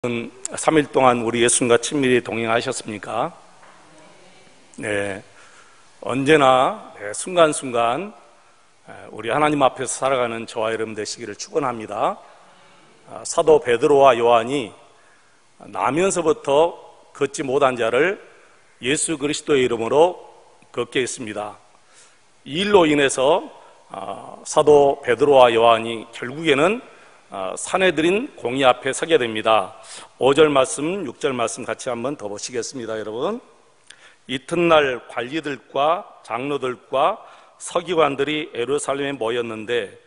3일 동안 우리 예수님과 친밀히 동행하셨습니까? 네, 언제나 순간순간 우리 하나님 앞에서 살아가는 저와 여러분 되시기를 축원합니다. 사도 베드로와 요한이 나면서부터 걷지 못한 자를 예수 그리스도의 이름으로 걷게 했습니다. 이 일로 인해서 사도 베드로와 요한이 결국에는 사내들인 공의 앞에 서게 됩니다. 5절 말씀, 6절 말씀 같이 한번 더 보시겠습니다. 여러분, 이튿날 관리들과 장로들과 서기관들이 예루살렘에 모였는데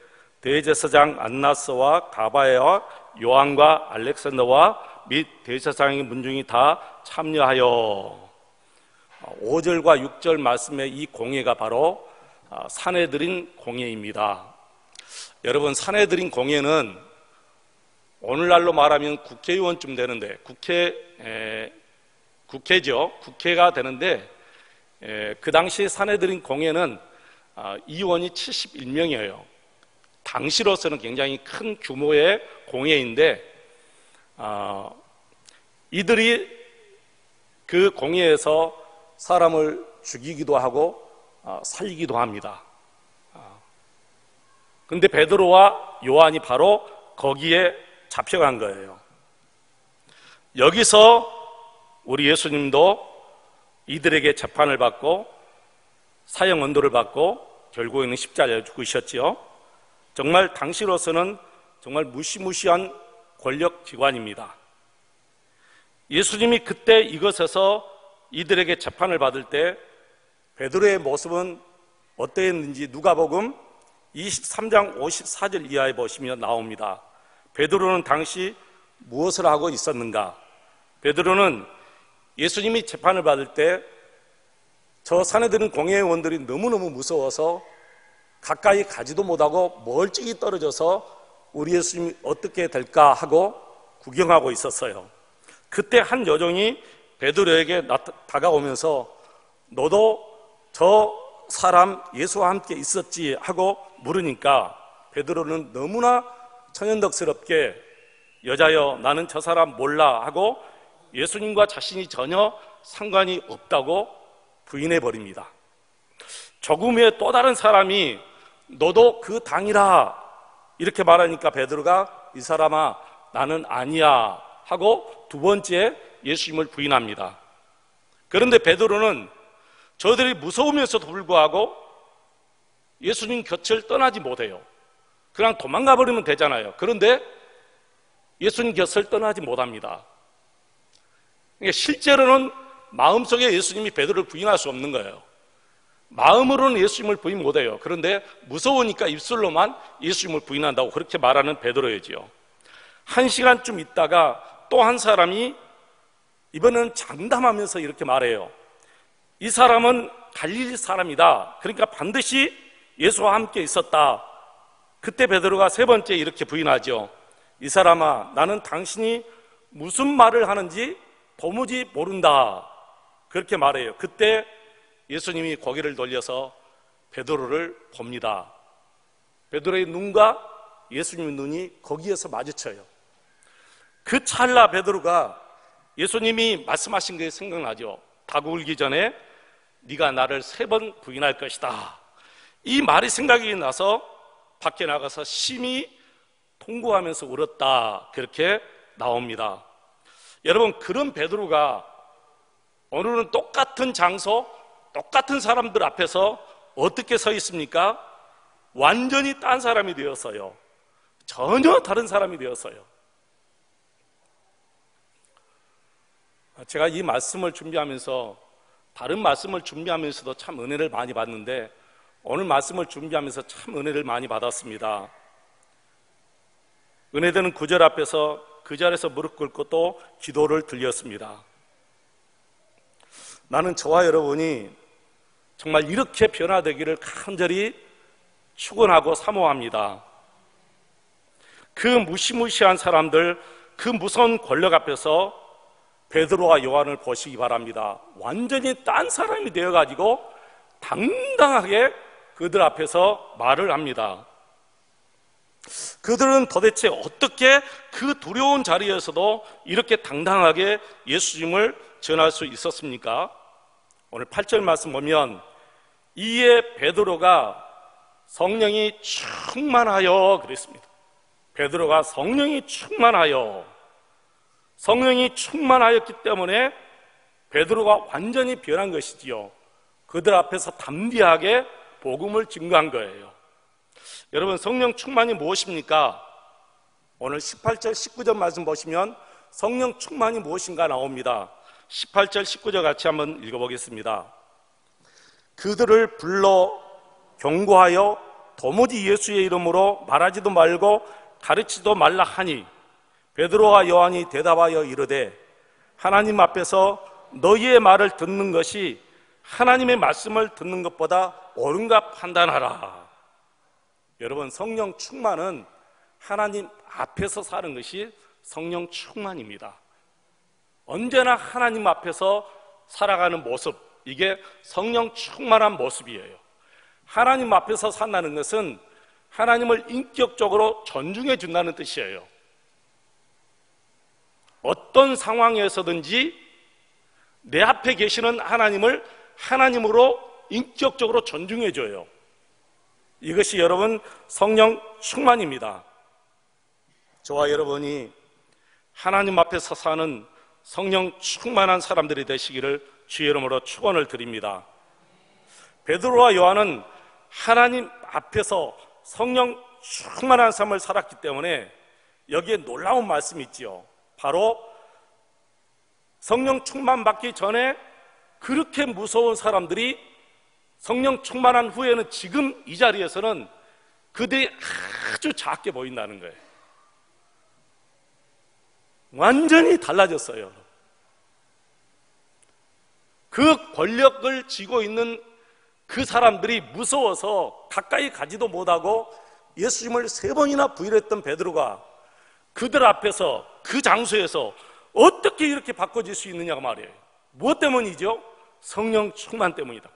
대제사장 안나스와 가바야와 요한과 알렉산더와 및 대제사장의 문중이 다 참여하여 5절과 6절 말씀의 이 공회가 바로 사내들인 공회입니다. 여러분, 사내들인 공회는 오늘날로 말하면 국회의원쯤 되는데 국회죠. 국회가 되는데 그 당시 사내들인 공회는 의원이 71명이에요. 당시로서는 굉장히 큰 규모의 공회인데 이들이 그 공회에서 사람을 죽이기도 하고 살리기도 합니다. 그런데 베드로와 요한이 바로 거기에 잡혀간 거예요. 여기서 우리 예수님도 이들에게 재판을 받고 사형 언도를 받고 결국에는 십자가에 죽으셨죠. 정말 당시로서는 정말 무시무시한 권력기관입니다. 예수님이 그때 이것에서 이들에게 재판을 받을 때 베드로의 모습은 어떠했는지 누가복음 23장 54절 이하에 보시면 나옵니다. 베드로는 당시 무엇을 하고 있었는가? 베드로는 예수님이 재판을 받을 때 저 사내들은 공회의원들이 너무너무 무서워서 가까이 가지도 못하고 멀찍이 떨어져서 우리 예수님이 어떻게 될까 하고 구경하고 있었어요. 그때 한 여종이 베드로에게 다가오면서 너도 저 사람 예수와 함께 있었지 하고 물으니까 베드로는 너무나 천연덕스럽게 여자여 나는 저 사람 몰라 하고 예수님과 자신이 전혀 상관이 없다고 부인해버립니다. 조금 후에 또 다른 사람이 너도 그 당이라 이렇게 말하니까 베드로가 이 사람아 나는 아니야 하고 두 번째 예수님을 부인합니다. 그런데 베드로는 저들이 무서우면서도 불구하고 예수님 곁을 떠나지 못해요. 그냥 도망가 버리면 되잖아요. 그런데 예수님 곁을 떠나지 못합니다. 그러니까 실제로는 마음속에 예수님이 베드로를 부인할 수 없는 거예요. 마음으로는 예수님을 부인 못해요. 그런데 무서우니까 입술로만 예수님을 부인한다고 그렇게 말하는 베드로이지요. 1시간쯤 있다가 또 한 사람이 이번에는 장담하면서 이렇게 말해요. 이 사람은 갈릴리 사람이다. 그러니까 반드시 예수와 함께 있었다. 그때 베드로가 세 번째 이렇게 부인하죠. 이 사람아 나는 당신이 무슨 말을 하는지 도무지 모른다. 그렇게 말해요. 그때 예수님이 고개를 돌려서 베드로를 봅니다. 베드로의 눈과 예수님의 눈이 거기에서 마주쳐요. 그 찰나 베드로가 예수님이 말씀하신 게 생각나죠. 닭 울기 전에 네가 나를 3번 부인할 것이다. 이 말이 생각이 나서 밖에 나가서 심히 통곡하면서 울었다. 그렇게 나옵니다. 여러분, 그런 베드로가 오늘은 똑같은 장소, 똑같은 사람들 앞에서 어떻게 서 있습니까? 완전히 딴 사람이 되었어요. 전혀 다른 사람이 되었어요. 제가 이 말씀을 준비하면서 다른 말씀을 준비하면서도 참 은혜를 많이 받는데 오늘 말씀을 준비하면서 참 은혜를 많이 받았습니다. 은혜되는 구절 앞에서 그 자리에서 무릎 꿇고 또 기도를 드렸습니다. 나는 저와 여러분이 정말 이렇게 변화되기를 간절히 축원하고 사모합니다. 그 무시무시한 사람들, 그 무서운 권력 앞에서 베드로와 요한을 보시기 바랍니다. 완전히 딴 사람이 되어가지고 당당하게 그들 앞에서 말을 합니다. 그들은 도대체 어떻게 그 두려운 자리에서도 이렇게 당당하게 예수님을 전할 수 있었습니까? 오늘 8절 말씀 보면 이에 베드로가 성령이 충만하여 그랬습니다. 베드로가 성령이 충만하였기 때문에 베드로가 완전히 변한 것이지요. 그들 앞에서 담대하게 복음을 증거한 거예요. 여러분, 성령 충만이 무엇입니까? 오늘 18절 19절 말씀 보시면 성령 충만이 무엇인가 나옵니다. 18절 19절 같이 한번 읽어보겠습니다. 그들을 불러 경고하여 도무지 예수의 이름으로 말하지도 말고 가르치지도 말라 하니 베드로와 요한이 대답하여 이르되 하나님 앞에서 너희의 말을 듣는 것이 하나님의 말씀을 듣는 것보다 옳은가 판단하라. 여러분, 성령 충만은 하나님 앞에서 사는 것이 성령 충만입니다. 언제나 하나님 앞에서 살아가는 모습, 이게 성령 충만한 모습이에요. 하나님 앞에서 산다는 것은 하나님을 인격적으로 존중해 준다는 뜻이에요. 어떤 상황에서든지 내 앞에 계시는 하나님을 하나님으로 인격적으로 존중해 줘요. 이것이 여러분 성령 충만입니다. 저와 여러분이 하나님 앞에서 사는 성령 충만한 사람들이 되시기를 주의 이름으로 축원을 드립니다. 베드로와 요한은 하나님 앞에서 성령 충만한 삶을 살았기 때문에 여기에 놀라운 말씀이 있지요. 바로 성령 충만 받기 전에 그렇게 무서운 사람들이 성령 충만한 후에는 지금 이 자리에서는 그들이 아주 작게 보인다는 거예요. 완전히 달라졌어요. 그 권력을 쥐고 있는 그 사람들이 무서워서 가까이 가지도 못하고 예수님을 3번이나 부인했던 베드로가 그들 앞에서 그 장소에서 어떻게 이렇게 바꿔질 수 있느냐고 말이에요. 무엇 때문이죠? 성령 충만 때문이다.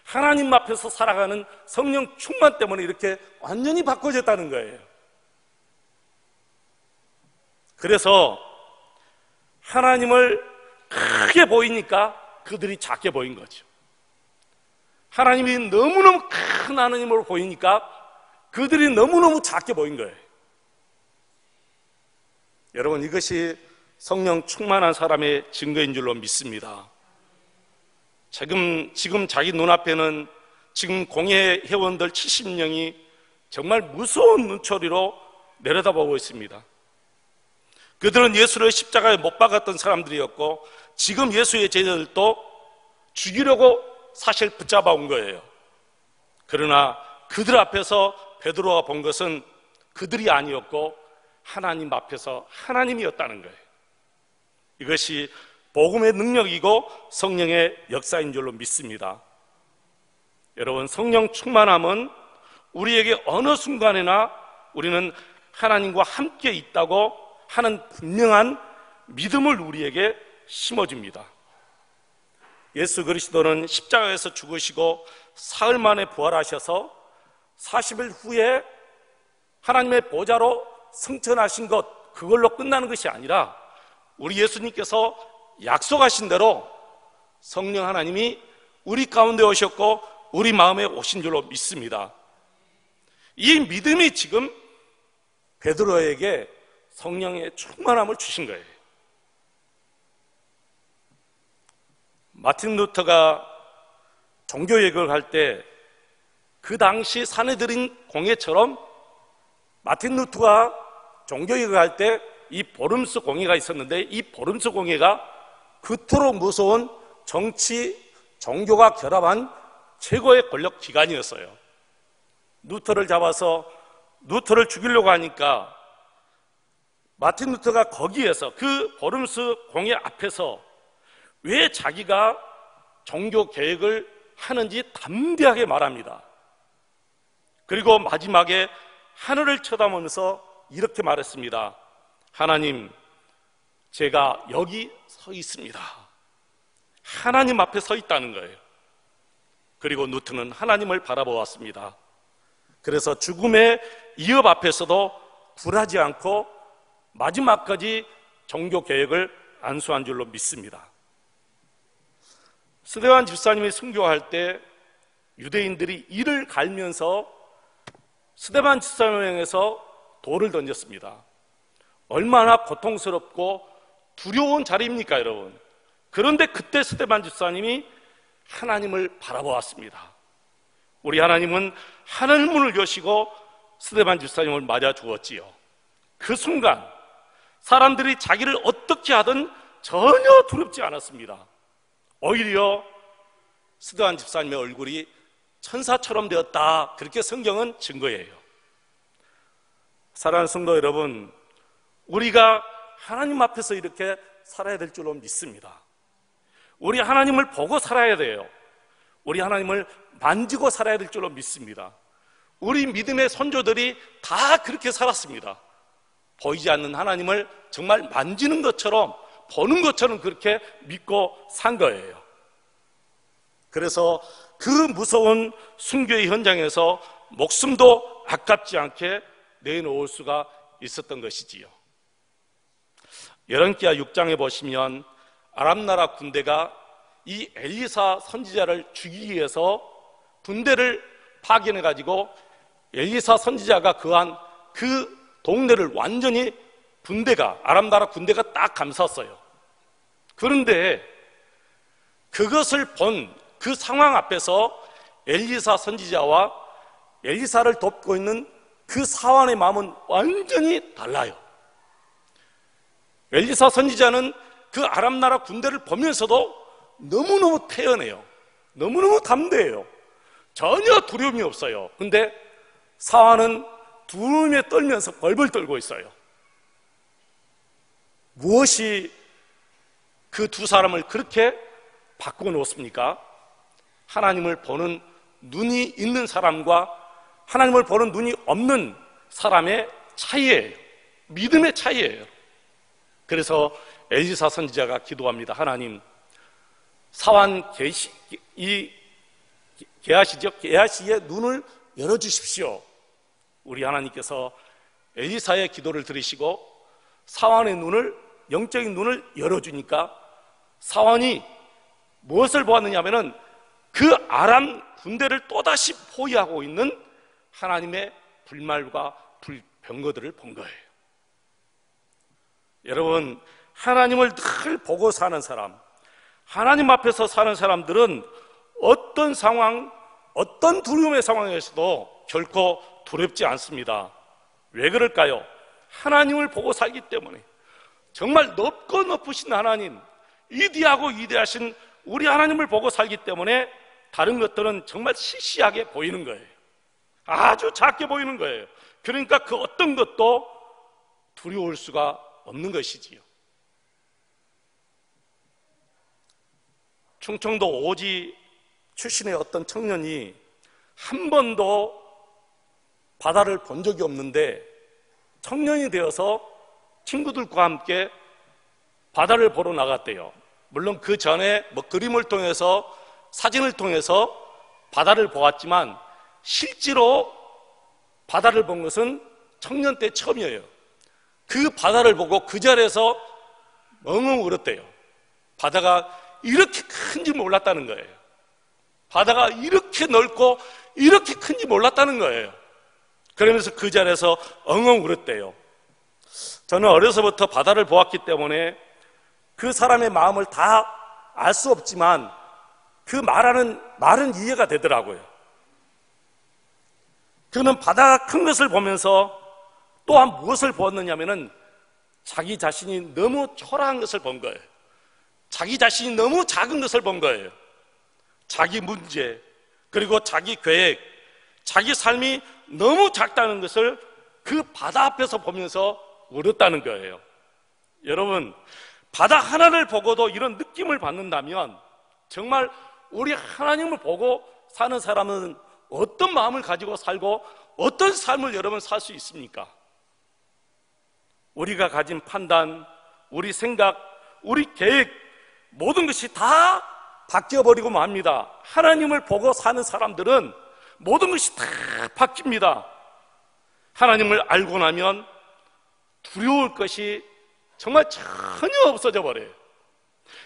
하나님 앞에서 살아가는 성령 충만 때문에 이렇게 완전히 바꿔졌다는 거예요. 그래서 하나님을 크게 보이니까 그들이 작게 보인 거죠. 하나님이 너무너무 큰 하나님으로 보이니까 그들이 너무너무 작게 보인 거예요. 여러분, 이것이 성령 충만한 사람의 증거인 줄로 믿습니다. 지금 자기 눈앞에는 지금 공예 회원들 70명이 정말 무서운 눈초리로 내려다보고 있습니다. 그들은 예수를 십자가에 못 박았던 사람들이었고 지금 예수의 제자들도 죽이려고 사실 붙잡아 온 거예요. 그러나 그들 앞에서 베드로가 본 것은 그들이 아니었고 하나님 앞에서 하나님이었다는 거예요. 이것이 복음의 능력이고 성령의 역사인 줄로 믿습니다. 여러분, 성령 충만함은 우리에게 어느 순간에나 우리는 하나님과 함께 있다고 하는 분명한 믿음을 우리에게 심어줍니다. 예수 그리스도는 십자가에서 죽으시고 사흘 만에 부활하셔서 40일 후에 하나님의 보좌로 승천하신 것, 그걸로 끝나는 것이 아니라 우리 예수님께서 약속하신 대로 성령 하나님이 우리 가운데 오셨고 우리 마음에 오신 줄로 믿습니다. 이 믿음이 지금 베드로에게 성령의 충만함을 주신 거예요. 마틴 루터가 종교개혁을 할 때 그 당시 사내들인 공예처럼 마틴 루터가 종교개혁을 할 때 이 보름스 공예가 있었는데 이 보름스 공예가 그토록 무서운 정치, 종교가 결합한 최고의 권력 기관이었어요. 루터를 잡아서 루터를 죽이려고 하니까 마틴 루터가 거기에서 그 보름스 공예 앞에서 왜 자기가 종교 개혁을 하는지 담대하게 말합니다. 그리고 마지막에 하늘을 쳐다보면서 이렇게 말했습니다. 하나님, 제가 여기 서 있습니다. 하나님 앞에 서 있다는 거예요. 그리고 루터는 하나님을 바라보았습니다. 그래서 죽음의 위협 앞에서도 굴하지 않고 마지막까지 종교 개혁을 안수한 줄로 믿습니다. 스데반 집사님이 순교할 때 유대인들이 이를 갈면서 스데반 집사님을 향해서 돌을 던졌습니다. 얼마나 고통스럽고 두려운 자리입니까, 여러분? 그런데 그때 스데반 집사님이 하나님을 바라보았습니다. 우리 하나님은 하늘 문을 여시고 스데반 집사님을 맞아 주었지요. 그 순간 사람들이 자기를 어떻게 하든 전혀 두렵지 않았습니다. 오히려 스데반 집사님의 얼굴이 천사처럼 되었다, 그렇게 성경은 증거해요. 사랑하는 성도 여러분, 우리가 하나님 앞에서 이렇게 살아야 될 줄로 믿습니다. 우리 하나님을 보고 살아야 돼요. 우리 하나님을 만지고 살아야 될 줄로 믿습니다. 우리 믿음의 선조들이 다 그렇게 살았습니다. 보이지 않는 하나님을 정말 만지는 것처럼, 보는 것처럼 그렇게 믿고 산 거예요. 그래서 그 무서운 순교의 현장에서 목숨도 아깝지 않게 내놓을 수가 있었던 것이지요. 열왕기하 6장에 보시면 아람 나라 군대가 이 엘리사 선지자를 죽이기 위해서 군대를 파견해 가지고 엘리사 선지자가 거한 그 동네를 완전히 아람 나라 군대가 딱 감쌌어요. 그런데 그것을 본 그 상황 앞에서 엘리사 선지자와 엘리사를 돕고 있는 그 사환의 마음은 완전히 달라요. 엘리사 선지자는 그 아람 나라 군대를 보면서도 너무너무 태연해요. 너무너무 담대해요. 전혀 두려움이 없어요. 근데 사환은 두려움에 떨면서 벌벌 떨고 있어요. 무엇이 그 두 사람을 그렇게 바꾸어 놓습니까? 하나님을 보는 눈이 있는 사람과 하나님을 보는 눈이 없는 사람의 차이예요. 믿음의 차이예요. 그래서 엘리사 선지자가 기도합니다. 하나님, 사환 게하시의 눈을 열어주십시오. 우리 하나님께서 엘리사의 기도를 들으시고 사환의 눈을, 영적인 눈을 열어주니까 사환이 무엇을 보았느냐 하면은 그 아람 군대를 또다시 포위하고 있는 하나님의 불말과 불병거들을 본 거예요. 여러분, 하나님을 늘 보고 사는 사람, 하나님 앞에서 사는 사람들은 어떤 상황, 어떤 두려움의 상황에서도 결코 두렵지 않습니다. 왜 그럴까요? 하나님을 보고 살기 때문에. 정말 높고 높으신 하나님, 위대하고 위대하신 우리 하나님을 보고 살기 때문에 다른 것들은 정말 시시하게 보이는 거예요. 아주 작게 보이는 거예요. 그러니까 그 어떤 것도 두려울 수가 없는 것이지요. 충청도 오지 출신의 어떤 청년이 한 번도 바다를 본 적이 없는데 청년이 되어서 친구들과 함께 바다를 보러 나갔대요. 물론 그 전에 그림을 통해서, 사진을 통해서 바다를 보았지만 실제로 바다를 본 것은 청년 때 처음이에요. 그 바다를 보고 그 자리에서 엉엉 울었대요. 바다가 이렇게 큰지 몰랐다는 거예요. 바다가 이렇게 넓고 이렇게 큰지 몰랐다는 거예요. 그러면서 그 자리에서 엉엉 울었대요. 저는 어려서부터 바다를 보았기 때문에 그 사람의 마음을 다 알 수 없지만 그 말은 이해가 되더라고요. 그는 바다가 큰 것을 보면서 또한 무엇을 보았느냐면은 자기 자신이 너무 초라한 것을 본 거예요. 자기 자신이 너무 작은 것을 본 거예요. 자기 문제, 그리고 자기 계획, 자기 삶이 너무 작다는 것을 그 바다 앞에서 보면서 울었다는 거예요. 여러분, 바다 하나를 보고도 이런 느낌을 받는다면 정말 우리 하나님을 보고 사는 사람은 어떤 마음을 가지고 살고 어떤 삶을 여러분 살 수 있습니까? 우리가 가진 판단, 우리 생각, 우리 계획, 모든 것이 다 바뀌어버리고 맙니다. 하나님을 보고 사는 사람들은 모든 것이 다 바뀝니다. 하나님을 알고 나면 두려울 것이 정말 전혀 없어져 버려요.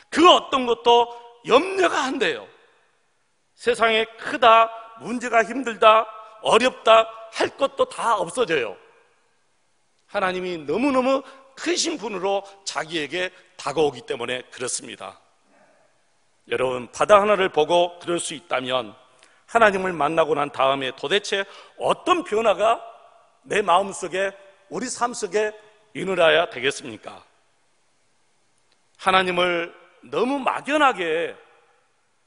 그 어떤 것도 염려가 안 돼요. 세상에 크다, 문제가 힘들다, 어렵다 할 것도 다 없어져요. 하나님이 너무너무 크신 분으로 자기에게 다가오기 때문에 그렇습니다. 여러분, 바다 하나를 보고 그럴 수 있다면 하나님을 만나고 난 다음에 도대체 어떤 변화가 내 마음속에, 우리 삶 속에 일어나야 되겠습니까? 하나님을 너무 막연하게,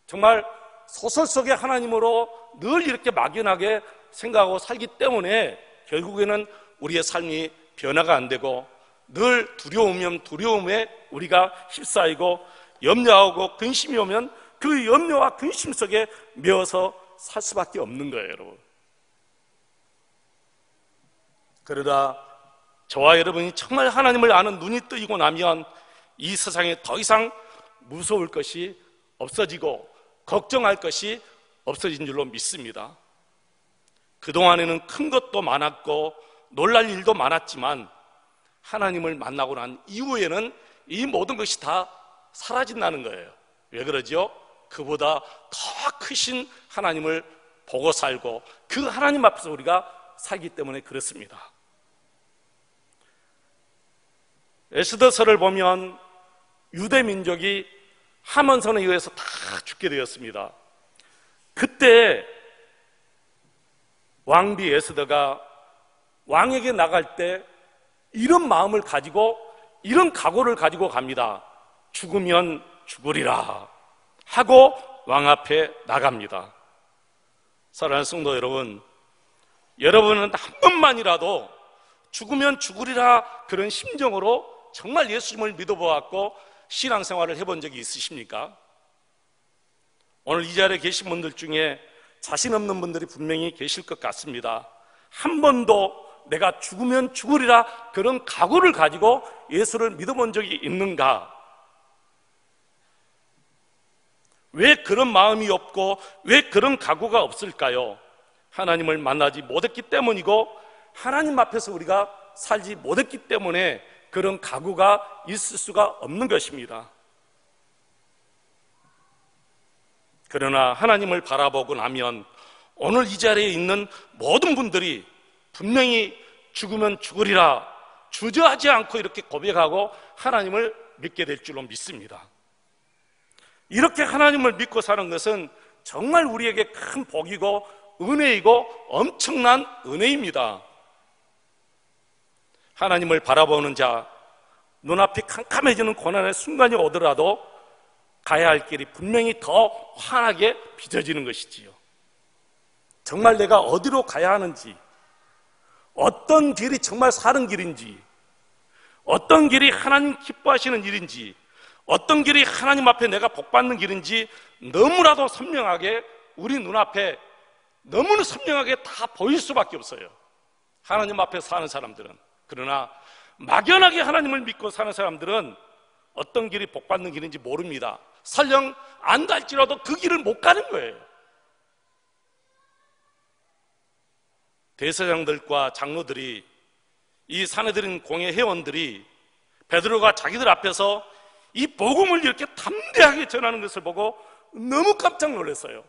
정말 소설 속의 하나님으로 늘 이렇게 막연하게 생각하고 살기 때문에 결국에는 우리의 삶이 변화가 안 되고 늘 두려우면 두려움에 우리가 휩싸이고 염려하고 근심이 오면 그 염려와 근심 속에 메어서 살 수밖에 없는 거예요, 여러분. 그러다 저와 여러분이 정말 하나님을 아는 눈이 뜨이고 나면 이 세상에 더 이상 무서울 것이 없어지고 걱정할 것이 없어진 줄로 믿습니다. 그동안에는 큰 것도 많았고 놀랄 일도 많았지만 하나님을 만나고 난 이후에는 이 모든 것이 다 사라진다는 거예요. 왜 그러죠? 그보다 더 크신 하나님을 보고 살고 그 하나님 앞에서 우리가 살기 때문에 그렇습니다. 에스더서를 보면 유대 민족이 하몬선에 의해서 다 죽게 되었습니다. 그때 왕비 에스더가 왕에게 나갈 때 이런 마음을 가지고, 이런 각오를 가지고 갑니다. 죽으면 죽으리라 하고 왕 앞에 나갑니다. 사랑하는 성도 여러분, 여러분은 한 번만이라도 죽으면 죽으리라 그런 심정으로 정말 예수님을 믿어보았고 신앙생활을 해본 적이 있으십니까? 오늘 이 자리에 계신 분들 중에 자신 없는 분들이 분명히 계실 것 같습니다. 한 번도 내가 죽으면 죽으리라 그런 각오를 가지고 예수를 믿어본 적이 있는가? 왜 그런 마음이 없고 왜 그런 각오가 없을까요? 하나님을 만나지 못했기 때문이고 하나님 앞에서 우리가 살지 못했기 때문에 그런 각오가 있을 수가 없는 것입니다. 그러나 하나님을 바라보고 나면 오늘 이 자리에 있는 모든 분들이 분명히 죽으면 죽으리라 주저하지 않고 이렇게 고백하고 하나님을 믿게 될 줄로 믿습니다. 이렇게 하나님을 믿고 사는 것은 정말 우리에게 큰 복이고 은혜이고 엄청난 은혜입니다. 하나님을 바라보는 자, 눈앞이 캄캄해지는 고난의 순간이 오더라도 가야 할 길이 분명히 더 환하게 빚어지는 것이지요. 정말 내가 어디로 가야 하는지, 어떤 길이 정말 사는 길인지, 어떤 길이 하나님 기뻐하시는 일인지, 어떤 길이 하나님 앞에 내가 복받는 길인지 너무나도 선명하게 우리 눈앞에 너무나 선명하게 다 보일 수밖에 없어요. 하나님 앞에 사는 사람들은. 그러나 막연하게 하나님을 믿고 사는 사람들은 어떤 길이 복받는 길인지 모릅니다. 설령 안달지라도 그 길을 못 가는 거예요. 대제사장들과 장로들이, 이 산헤드린 공회 회원들이 베드로가 자기들 앞에서 이 복음을 이렇게 담대하게 전하는 것을 보고 너무 깜짝 놀랐어요.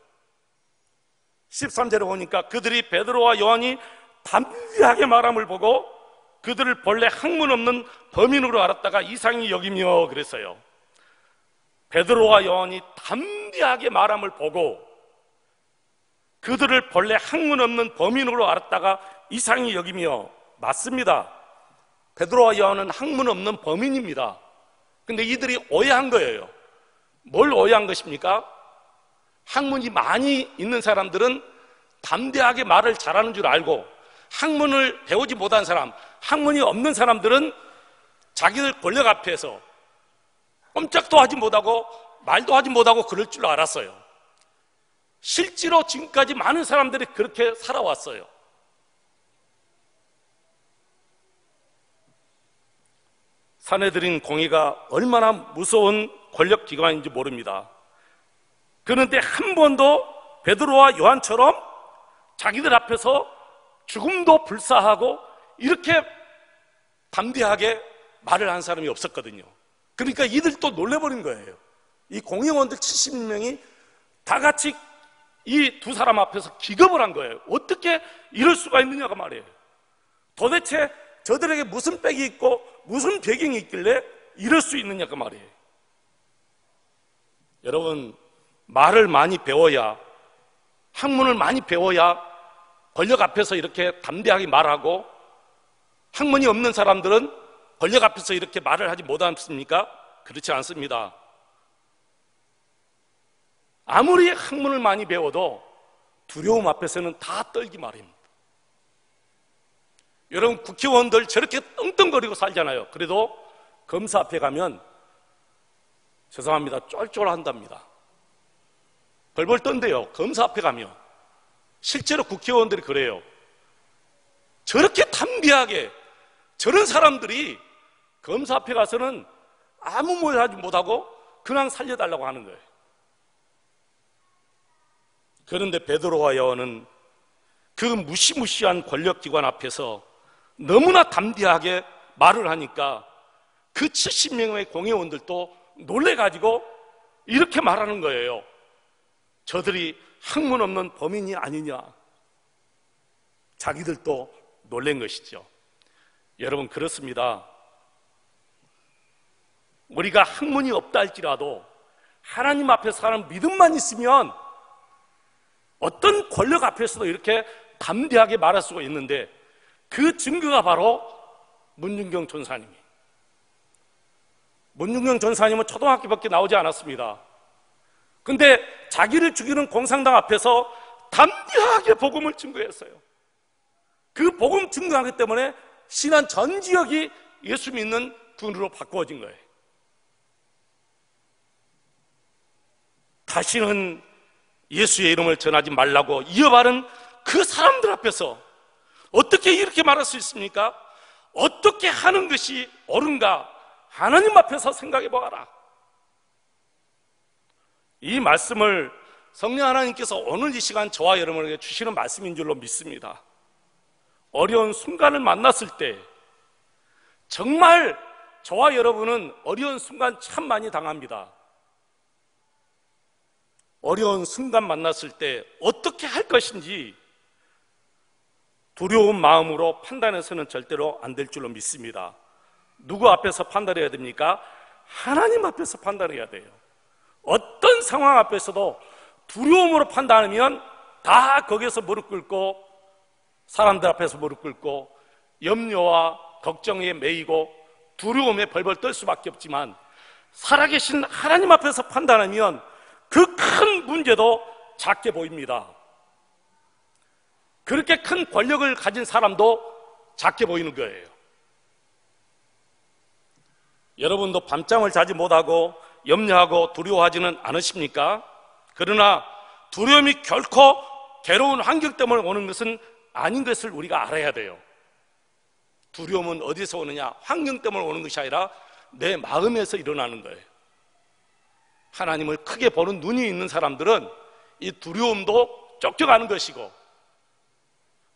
13절에 보니까 그들이 베드로와 요한이 담대하게 말함을 보고 그들을 본래 학문 없는 범인으로 알았다가 이상히 여기며 그랬어요. 베드로와 요한이 담대하게 말함을 보고 그들을 본래 학문 없는 범인으로 알았다가 이상히 여기며, 맞습니다. 베드로와 요한은 학문 없는 범인입니다. 근데 이들이 오해한 거예요. 뭘 오해한 것입니까? 학문이 많이 있는 사람들은 담대하게 말을 잘하는 줄 알고, 학문을 배우지 못한 사람, 학문이 없는 사람들은 자기들 권력 앞에서 꼼짝도 하지 못하고 말도 하지 못하고 그럴 줄 알았어요. 실제로 지금까지 많은 사람들이 그렇게 살아왔어요. 산헤드린 공의가 얼마나 무서운 권력기관인지 모릅니다. 그런데 한 번도 베드로와 요한처럼 자기들 앞에서 죽음도 불사하고 이렇게 담대하게 말을 한 사람이 없었거든요. 그러니까 이들도 놀래버린 거예요. 이 공회원들 70명이 다 같이 이 두 사람 앞에서 기겁을 한 거예요. 어떻게 이럴 수가 있느냐가 말이에요. 도대체 저들에게 무슨 빽이 있고 무슨 배경이 있길래 이럴 수 있느냐가 말이에요. 여러분, 말을 많이 배워야, 학문을 많이 배워야 권력 앞에서 이렇게 담대하게 말하고, 학문이 없는 사람들은 권력 앞에서 이렇게 말을 하지 못하십니까? 그렇지 않습니다. 아무리 학문을 많이 배워도 두려움 앞에서는 다 떨기 마련입니다. 여러분, 국회의원들 저렇게 떵떵거리고 살잖아요. 그래도 검사 앞에 가면 죄송합니다, 쫄쫄한답니다. 벌벌 떤대요. 검사 앞에 가면. 실제로 국회의원들이 그래요. 저렇게 담대하게 저런 사람들이 검사 앞에 가서는 아무 말 하지 못하고 그냥 살려달라고 하는 거예요. 그런데 베드로와 요한은 그 무시무시한 권력기관 앞에서 너무나 담대하게 말을 하니까 그 70명의 공회원들도 놀래가지고 이렇게 말하는 거예요. 저들이 학문 없는 범인이 아니냐. 자기들도 놀란 것이죠. 여러분, 그렇습니다. 우리가 학문이 없다 할지라도 하나님 앞에서 하는 믿음만 있으면 어떤 권력 앞에서도 이렇게 담대하게 말할 수가 있는데, 그 증거가 바로 문중경 전사님이에요. 문중경 전사님은 초등학교밖에 나오지 않았습니다. 근데 자기를 죽이는 공산당 앞에서 담대하게 복음을 증거했어요. 그 복음 증거하기 때문에 신안 전 지역이 예수 믿는 군으로 바꾸어진 거예요. 다시는 예수의 이름을 전하지 말라고 이어바른 그 사람들 앞에서 어떻게 이렇게 말할 수 있습니까? 어떻게 하는 것이 옳은가? 하나님 앞에서 생각해 보아라. 이 말씀을 성령 하나님께서 오늘 이 시간 저와 여러분에게 주시는 말씀인 줄로 믿습니다. 어려운 순간을 만났을 때 정말 저와 여러분은 어려운 순간 참 많이 당합니다. 어려운 순간 만났을 때 어떻게 할 것인지 두려운 마음으로 판단해서는 절대로 안 될 줄로 믿습니다. 누구 앞에서 판단해야 됩니까? 하나님 앞에서 판단해야 돼요. 어떤 상황 앞에서도 두려움으로 판단하면 다 거기에서 무릎 꿇고, 사람들 앞에서 무릎 꿇고 염려와 걱정에 매이고 두려움에 벌벌 떨 수밖에 없지만, 살아계신 하나님 앞에서 판단하면 그 큰 문제도 작게 보입니다. 그렇게 큰 권력을 가진 사람도 작게 보이는 거예요. 여러분도 밤잠을 자지 못하고 염려하고 두려워하지는 않으십니까? 그러나 두려움이 결코 괴로운 환경 때문에 오는 것은 아닌 것을 우리가 알아야 돼요. 두려움은 어디서 오느냐? 환경 때문에 오는 것이 아니라 내 마음에서 일어나는 거예요. 하나님을 크게 보는 눈이 있는 사람들은 이 두려움도 쫓겨가는 것이고,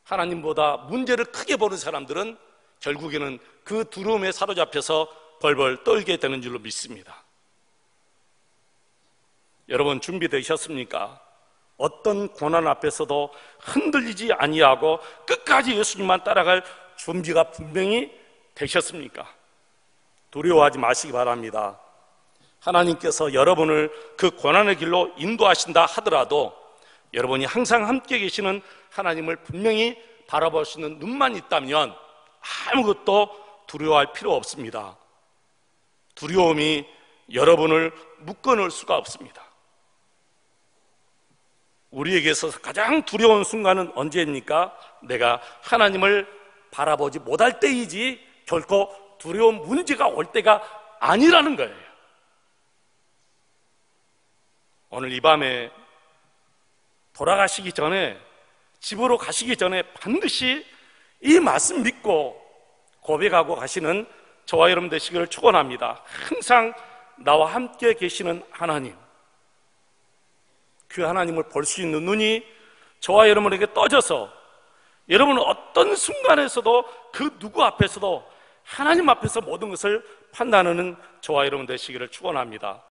하나님보다 문제를 크게 보는 사람들은 결국에는 그 두려움에 사로잡혀서 벌벌 떨게 되는 줄로 믿습니다. 여러분, 준비되셨습니까? 어떤 고난 앞에서도 흔들리지 아니하고 끝까지 예수님만 따라갈 준비가 분명히 되셨습니까? 두려워하지 마시기 바랍니다. 하나님께서 여러분을 그 고난의 길로 인도하신다 하더라도 여러분이 항상 함께 계시는 하나님을 분명히 바라볼 수 있는 눈만 있다면 아무것도 두려워할 필요 없습니다. 두려움이 여러분을 묶어놓을 수가 없습니다. 우리에게 있어서 가장 두려운 순간은 언제입니까? 내가 하나님을 바라보지 못할 때이지 결코 두려운 문제가 올 때가 아니라는 거예요. 오늘 이 밤에 돌아가시기 전에, 집으로 가시기 전에 반드시 이 말씀 믿고 고백하고 가시는 저와 여러분 되시기를 축원합니다. 항상 나와 함께 계시는 하나님, 그 하나님을 볼 수 있는 눈이 저와 여러분에게 떠져서 여러분은 어떤 순간에서도 그 누구 앞에서도 하나님 앞에서 모든 것을 판단하는 저와 여러분 되시기를 축원합니다.